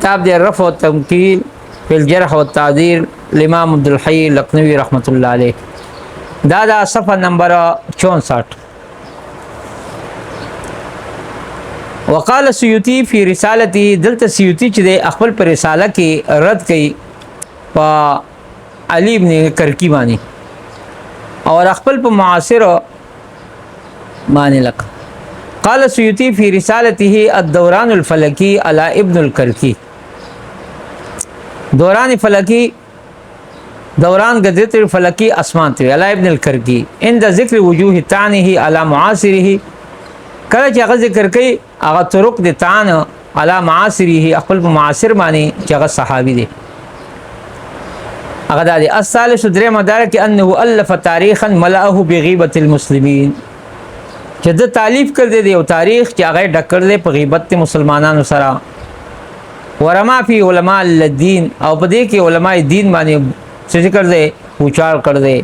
کتاب دی رفع و تنقیل فی الجرح و التعدیل الامام عبدالحی لکھنوی رحمت اللہ علیہ. دا صفحہ نمبر 64. وقال سیوطی فی رسالتی دلته سیوطی چې د خپل پر رساله کې رد کړي په علی ابن کرکی باندې او خپل په معاصر باندې لک. قال سیوطی فی رسالته الدوران الفلکی علی ابن الکرکی. دوران فلکی دوران گذرت الفلکی اسمان ته علی ابن الکرکی عند ذکر وجوه تعنه علی معاصره. کله چې هغه ذکر کوي هغه طرق د تعان علی معاصره خپل معاصر باندې چې هغه صحابي دي. هغه د الثالث درې مدار کې انه الف تاریخا ملأه بغیبه المسلمین چې د تالیف کړی دی او تاریخ چې هغه ډکړل په غیبت مسلمانانو سره. ورما فی علماء الدین او په دې کې علماء دین باندې څه ذکر دی پوچار کړ دی.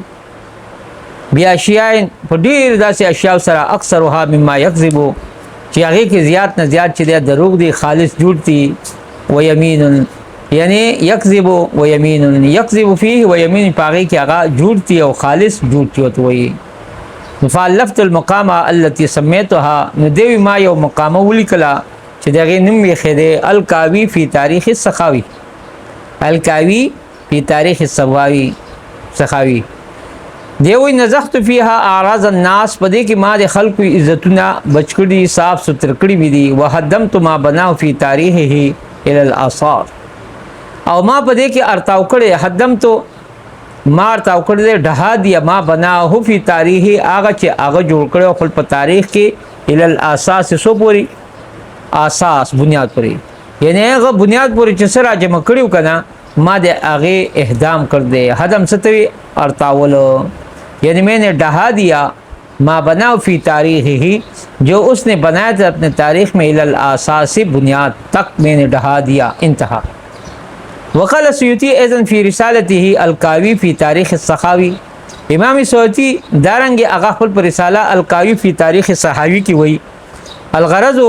بیا شیعین په ډیر داسې اشیاء سره اکثرها مما یکذبو چې هغه کې زیات نه زیات چې د دروغ دی خالص جوړ دي. و یمین یعنی یکذبو و یمین یکذب فيه و یمین پاغي کې هغه جوړ دي او خالص جوړ دي وته وي. فالفت المقامه التي سميتها ندوي ما یو مقامه ولیکلا چې دغه نوم یې خېده الکاوی فی تاریخ السخاوی. الکاوی فی تاریخ السخاوی دیوی نزخت فیها اعراض الناس پدې کې ما د خلکو عزتونه بچکړي صاف ستر کړي وي دي. وحدمت ما بناو فی تاریخه الى الاثار او ما پدې کې ارتاو کړي حدمت ما ارتاو کړي ډها دی ما بناو فی تاریخه هغه چې هغه جوړ کړي خپل په تاریخ کې الى الاساس سو پوری اساس بنیاد پوری یعنی هغه بنیاد پوری چې سره جمع کړیو کنه ما د هغه اهدام کړ دې. حدم ستوي ارتاولو یعنی میں نے ڈہا دیا ما بناؤ فی تاریخ جو اس نے بنایا تھا اپنے تاریخ میں الی الاساس بنیاد تک میں نے ڈہا دیا. انتہا. وقال سیوطی ایضا فی رسالته الکاوی فی تاریخ السخاوی. امام سیوطی دارنګ هغه خپل پر رساله الکاوی فی تاریخ السخاوی کی وی الغرض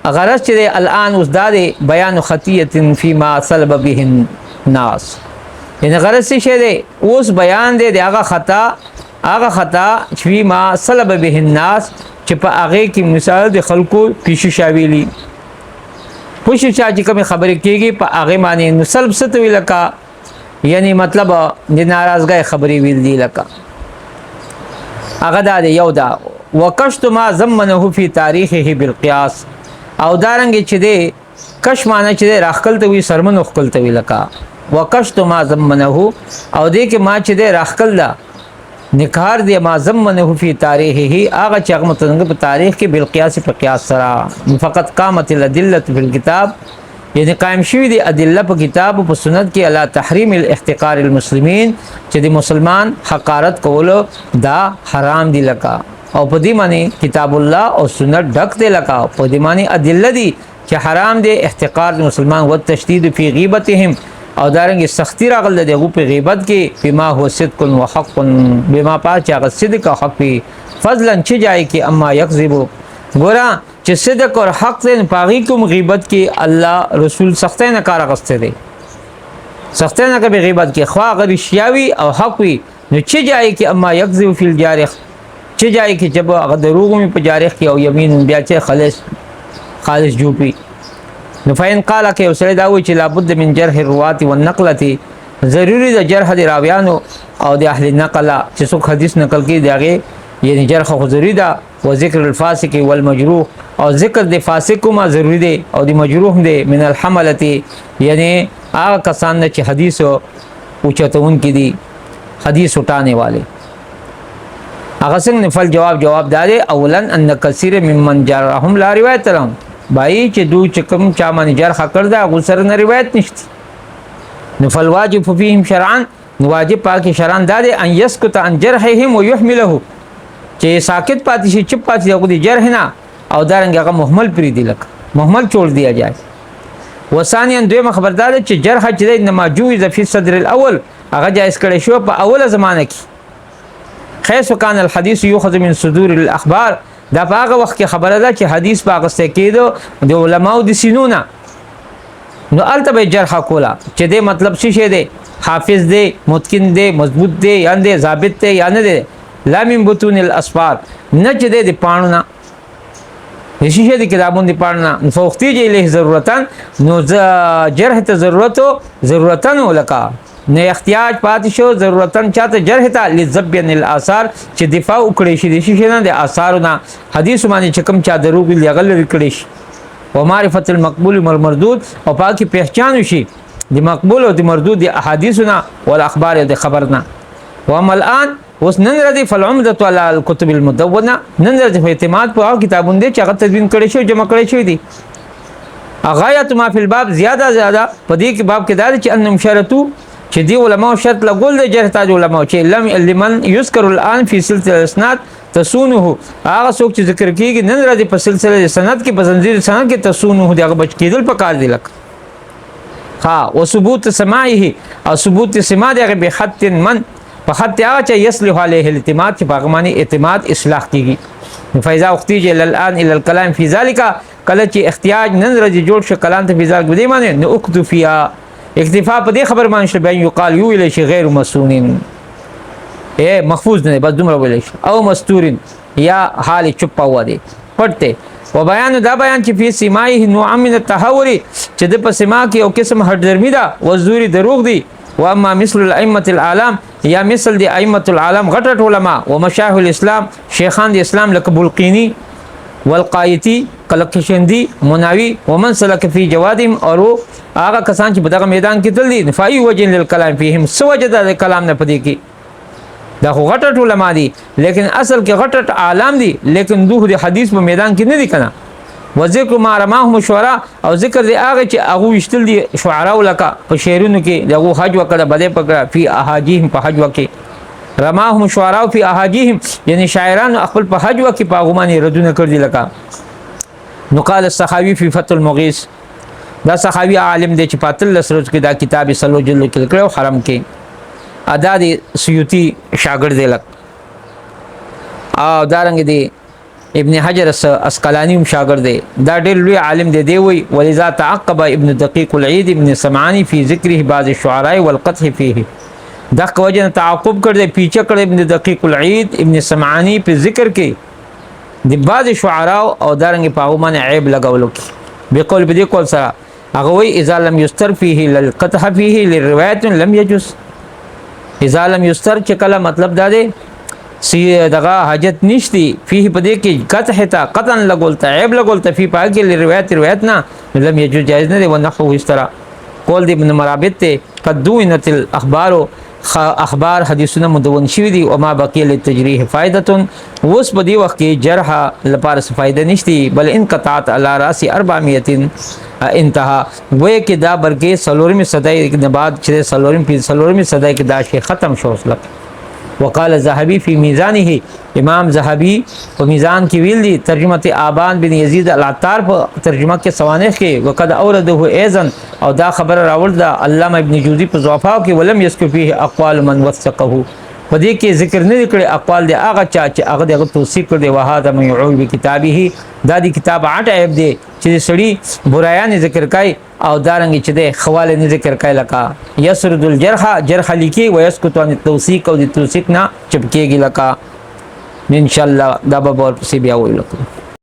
چې الان اوس دا بیان خطیه فيما سلب به الناس. ان غرض څه شه دی اوس بیان دی هغه خطا چې ما سلب به الناس چې په هغه کې مثال د خلکو پیش شاویلی پوښ چې کوم خبرې کېږي په هغه معنی نو سلب ست وی لکه یعنی مطلب د ناراضګۍ خبرې ویل دی لکه هغه دا یو دا. وکشت ما زمنه فی تاریخه بالقیاس او دارنګ چې دی کش معنی چې راخل ته وی سرمن خپل ته وی لکه وکشت ما زمنه او دې کې ما چې د راخل دا نکار دی ما زمنه فی تاریخه هغه چې هغه متنګ په تاریخ کې بالقیاس په قیاس سره فقط قامت الادله فی الكتاب یعنی قائم شوی دی ادله په کتاب او په سنت کې علی تحریم الاحتقار المسلمین چې د مسلمان حقارت کول دا حرام دی لکه او په دې معنی کتاب الله او سنت ډک دی لکه په دې معنی ادله دی چې حرام دی احتقار مسلمان و تشدید فی غیبتهم او دارنګ سختی راغله دغه په غیبت کې بما هو صدق و حق بما پاچ هغه صدق او حق په فضلا چې جای کې اما یکذب ګورا چې صدق او حق دې پاغي کوم غیبت کې الله رسول سختۍ نه کار غسته دي سختۍ نه کوي غیبت کې خوا غری شیاوی او حق وي نو چې جای کې اما یکذب فی الجارح چې جای کې جب هغه دروغ می په جارح کې او یمین بیا چې خالص جوړي. نو فین قال کې اوسره دا وی چې لابد من جرح الروات والنقله ضروری د جرح د راویانو او د اهل نقل چې څوک حدیث نقل کوي دغه یعنی جرح خو ضروری ده او ذکر الفاسق والمجروح او ذکر د فاسق ما ضروری ده او د مجروح ده من الحمله یعنی هغه کسان چې حدیث او چتون کې دي حدیث اٹھانے والے. هغه څنګه نفل جواب دار اولا ان کثیر ممن جرهم لا روایت لهم بای چې دو چکم چا باندې جرح کړ دا غسر نه روایت نشته. نفل واجب فیهم شرعا واجب پاک شرعا دا ان یسکت عن جرحهم ويحمله چې ساکت پاتې شي چپ پاتې دی جرح نه او دارنګ هغه محمل پری دی لک محمل چھوڑ دیا جائے. وثانیا دویمه خبردار چې جرح چې انما جوز فی الصدر الاول هغه جایز کړي شو په اوله زمانه کې خیس کان الحديث یؤخذ من صدور الاخبار دا په هغه وخت کې خبره ده چې حدیث په غسته کېدو د علماو د سینونه نو الته به جرح کولا چې دې مطلب څه شه دی حافظ دی متقن دی مضبوط دی یا نه ثابت دی یا نه دی لا من بطون الاسفار نه چې دې پانو نه شیشه دي کتابون دي پڑھنا فوقتی جی له ضرورتن نو جرح ته ضرورتن ولکا نه احتیاج پات شو ضرورتن چاته جرح ته لذبن الاثار چې دفاع وکړي شي د شیشه نه د آثارونه حدیث باندې چکم چا دروغ لغل وکړي شي او معرفت المقبول والمردود او پاکي پہچان شي د مقبول او د مردود د احادیثنا او اخبار د خبرنا وعمل الان اوس نن ردی فالعمدة على الكتب المدونه نن ردی اعتماد په کتابونه دي چې هغه تدوین کړي شو جمع کړي شوی دي غایت ما فی الباب زیاده په دې کې باب کې دا چې انهم شرطو چې دی علماء شرط لګول د جرح تاج علماء چې لمن یذکر الان فی سلسله الاسناد تسونه هغه څوک چې ذکر کیږي نن ردی په سلسله سند کې په زنجیر سند کې تسونه دغه بچ کېدل په کار دی لک ها او ثبوت سماعه او ثبوت سماع دغه به خط من په خط هغه چې یصلح علیه الاعتماد چې باغمانی اعتماد اصلاح کیږي فیضا اختیج الان الى الكلام فی ذلك کله چې احتیاج نن ورځ جوړ شو کلام ته فی ذلك بدی معنی نو اكتفي فيها اکتفا په دې خبر باندې بیان یقال یو الی شی غیر مسنون محفوظ نه بس دومره ویل شي او مستورین یا حال چپ هوا دی پټه و بیان دا بیان چې فی سماعه نوع من التهور چې د په سما کې او قسم هټ درمی دا وزوري دروغ دی واما مثل الائمه العالم یا مثل دی ائمه العالم غټ علماء و مشایخ الاسلام شیخان دی اسلام لکه بلقینی والقایتی کلکشندی مناوی ومن سلک فی جوادهم اور هغه کسان چې په دغه میدان کې تل دي فای وجه للکلام فیهم سوجد د کلام نه پدې کې دا خو غټ علماء دي لیکن اصل کې غټ عالم دي لیکن دوه د حدیث په میدان کې نه دي کنه و ذکر ما رماهم شعراء او ذکر دی هغه چې هغه وشتل دي شعراء لکه په شعرونو کې دغه حج وکړه بده پکړه فی احاجیهم په حج وکړه رماهم شعراء فی احاجیهم یعنی شاعران خپل په حج وکړه په غمانه ردونه کړی لکه نو قال السخاوی فی فتح المغیث دا سخاوی عالم دی چې پاتل لسرت کې دا کتاب سلو جلو کې کړو حرم کې ادا دی سیوطی شاګرد دی لک او دارنګ دی ابن حجر اسقلانی شاګرد دی دا ډېر لوی عالم دی وی ولذا تعقب ابن دقیق العید ابن سمعانی فی ذکره بعض الشعراء والقطع فيه دا کوجه تعقب کړ دی پیچه کړ ابن دقیق العید ابن سمعانی په ذکر کې د بعض شعراء او دارنګ په باندې عیب لګولو کې بقول بدی کول سره هغه وی اذا لم یستر فيه للقطع فيه للروایت لم يجوز اذا لم یستر چې کله مطلب دا دی سی دغه حاجت نشتی فيه پدې کې قطع تا قطن لګولتا عیب لګولتا فی پاکه روایت نه لم یجوز جائز نه دی ونحو اس طرح قول دی ابن مرابط ته قدوینت الاخبار اخبار حدیثونه مدون شوی دي او ما بقی للتجریح فائده وس په دی وخت کې جرح لپاره فائدہ نشتی بل انقطاعت علی راس 400 انتها وې کې دا برګه سلورمی صدای نه بعد چې سلورمی صدای کې دا شی ختم شو اسلک وقال الذهبي في ميزانه امام ذهبي په میزان کې ویل دي ترجمه آبان بن یزید العطار په ترجمه کې سوانح کې وقد اورده ايضا او دا خبر راول دا علامه ابن جوزی په ضعفاء کې ولم يذكر فيه اقوال من وثقه په دې کې ذکر نه کړي اقوال دي هغه چا چې هغه دغه توثیق کړي وهذا من يعول بكتابه دا دی کتاب 8 عیب دی چې سړی برایان ذکر کوي او دارنګ چې د خواله نه ذکر کوي لکه یسرد الجرح لیکي ويسكت عن التوثيق او د توثیق نه چپکیږي لکه ان شاء الله دا به ور پسې بیا ویل کوم